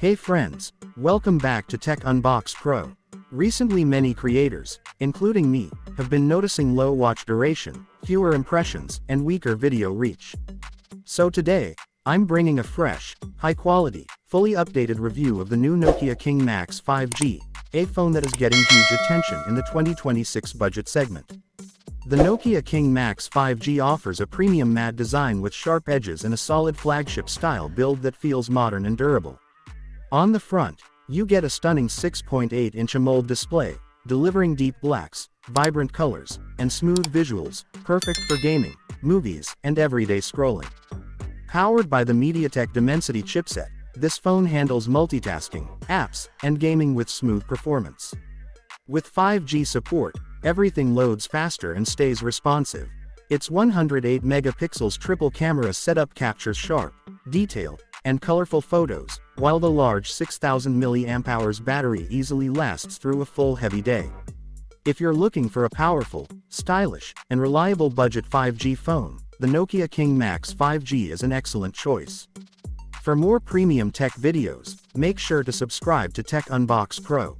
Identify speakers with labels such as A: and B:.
A: Hey friends, welcome back to Tech Unbox Pro. Recently many creators, including me, have been noticing low watch duration, fewer impressions, and weaker video reach. So today, I'm bringing a fresh, high-quality, fully updated review of the new Nokia King Max 5G, a phone that is getting huge attention in the 2026 budget segment. The Nokia King Max 5G offers a premium matte design with sharp edges and a solid flagship-style build that feels modern and durable. On the front, you get a stunning 6.8-inch AMOLED display, delivering deep blacks, vibrant colors, and smooth visuals, perfect for gaming, movies, and everyday scrolling. Powered by the MediaTek Dimensity chipset, this phone handles multitasking, apps, and gaming with smooth performance. With 5G support, everything loads faster and stays responsive. Its 108 megapixels triple camera setup captures sharp, detailed, and colorful photos, while the large 6000 mAh battery easily lasts through a full heavy day. If you're looking for a powerful, stylish, and reliable budget 5G phone, the Nokia King Max 5G is an excellent choice. For more premium tech videos, make sure to subscribe to Tech Unbox Pro.